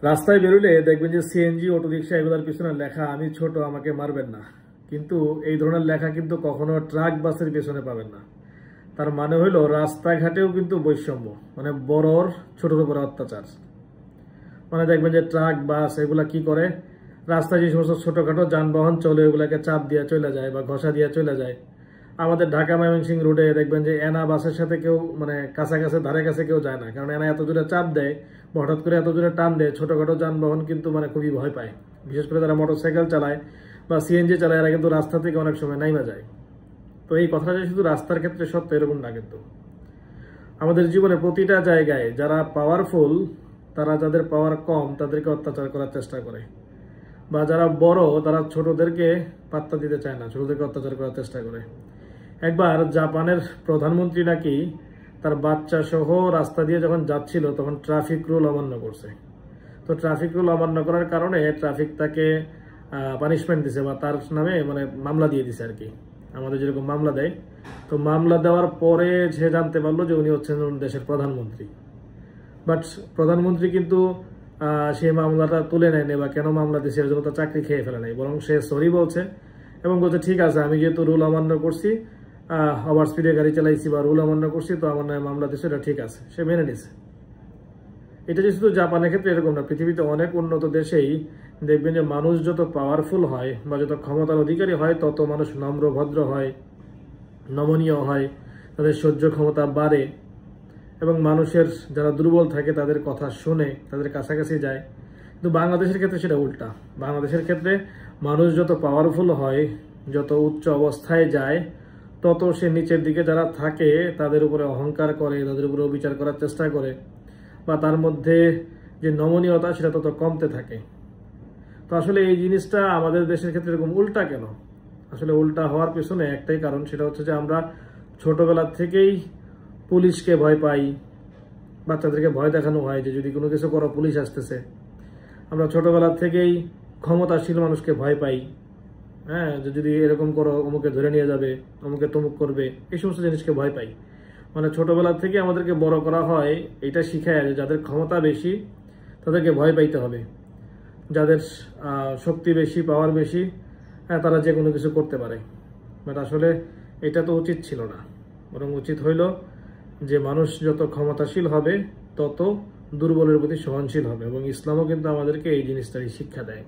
রাস্তায় বেরোলে দেখবেন যে সিএনজি, অটো রিক্সা এগুলোর পিছনে লেখা আমি ছোট, আমাকে মারবেন না। কিন্তু এই ধরনের লেখা কিন্তু কখনো ট্রাক বাসের পেছনে পাবেন না। তার মানে হইলো রাস্তাঘাটেও কিন্তু বৈষম্য, মানে বড়র ছোটর উপরে অত্যাচার। মানে দেখবেন যে ট্রাক বাস এগুলা কি করে, রাস্তায় যে সমস্ত ছোটখাটো যানবাহন চলে ওগুলাকে চাপ দিয়ে চলে যায় বা ঘষা দিয়ে চলে যায়। আমাদের ঢাকা ময়মনসিংহ রোডে দেখবেন যে এনা বাসের সাথে কেউ মানে কাছাকাছি ধারে কাছে কেউ যায় না, কারণ এনা এত জোরে চাপ দেয় বা হঠাৎ করে এত জোরে টান দেয়, ছোটখাটো যানবাহন কিন্তু মানে খুবই ভয় পায়। বিশেষ করে যারা মোটরসাইকেল চালায় বা সিএনজি চালায় এরা কিন্তু রাস্তা থেকে অনেক সময় নাইমা যায়। তো এই কথাটা যে শুধু রাস্তার ক্ষেত্রে সত্য এরকম না, কিন্তু আমাদের জীবনে প্রতিটা জায়গায় যারা পাওয়ারফুল, তারা যাদের পাওয়ার কম তাদেরকে অত্যাচার করার চেষ্টা করে, বা যারা বড় তারা ছোটদেরকে পাত্তা দিতে চায় না, ছোটদেরকে অত্যাচার করার চেষ্টা করে। একবার জাপানের প্রধানমন্ত্রী নাকি তার বাচ্চা সহ রাস্তা দিয়ে যখন যাচ্ছিল তখন ট্রাফিক রুল অমান্য করছে। তো ট্রাফিক রুল অমান্য করার কারণে ট্রাফিক তাকে পানিশমেন্ট দিছে বা তার নামে মানে মামলা দিয়ে দিছে আর কি, আমাদের যেরকম মামলা দেয়। তো মামলা দেওয়ার পরে সে জানতে পারলো যে উনি হচ্ছেন দেশের প্রধানমন্ত্রী। বাট প্রধানমন্ত্রী কিন্তু সেই মামলাটা তুলে নেয়নি বা কেন মামলা দিয়েছে এর জন্য তার চাকরি খেয়ে ফেলে নাই, বরং সে সরি বলছে এবং বলছে ঠিক আছে আমি যেহেতু রুল অমান্য করছি, ওভার স্পিডে গাড়ি চালাইছি বা রুল অমান্য করছি, তো আমার নামে মামলা দিচ্ছে, এটা ঠিক আছে, সে মেনে নিছে। এটা যে শুধু জাপানের ক্ষেত্রে এরকম না, পৃথিবীতে অনেক উন্নত দেশেই দেখবেন যে মানুষ যত পাওয়ারফুল হয় বা যত ক্ষমতার অধিকারী হয় তত মানুষ নম্র ভদ্র হয়, নমনীয় হয়, তাদের সহ্য ক্ষমতা বাড়ে এবং মানুষের যারা দুর্বল থাকে তাদের কথা শুনে তাদের কাছাকাছি যায়। কিন্তু বাংলাদেশের ক্ষেত্রে সেটা উল্টা। বাংলাদেশের ক্ষেত্রে মানুষ যত পাওয়ারফুল হয়, যত উচ্চ অবস্থায় যায়, তত সে নিচের দিকে যারা থাকে তাদের উপরে অহংকার করে, তাদের উপরে বিচার করার চেষ্টা করে, বা তার মধ্যে যে নমনীয়তা সেটা তত কমতে থাকে। তো আসলে এই জিনিসটা আমাদের দেশের ক্ষেত্রে এরকম উল্টা কেন? আসলে উল্টা হওয়ার পেছনে একটাই কারণ, সেটা হচ্ছে যে আমরা ছোটবেলা থেকেই পুলিশকে ভয় পাই, বাচ্চাদেরকে ভয় দেখানো হয় যে যদি কোনো কিছু করো পুলিশ আসতেছে। আমরা ছোটবেলা থেকেই ক্ষমতাশীল মানুষকে ভয় পাই, হ্যাঁ, যে যদি এরকম করো অমুকে ধরে নিয়ে যাবে, অমুকে তমুক করবে, এই সমস্ত জিনিসকে ভয় পাই। মানে ছোটবেলা থেকে আমাদেরকে বড় করা হয় এটা শিখায় যে যাদের ক্ষমতা বেশি তাদেরকে ভয় পাইতে হবে, যাদের শক্তি বেশি, পাওয়ার বেশি, হ্যাঁ, তারা যে কোনো কিছু করতে পারে। বাট আসলে এটা তো উচিত ছিল না, বরং উচিত হইল যে মানুষ যত ক্ষমতাশীল হবে তত দুর্বলের প্রতি সহনশীল হবে, এবং ইসলামও কিন্তু আমাদেরকে এই জিনিসটাই শিক্ষা দেয়।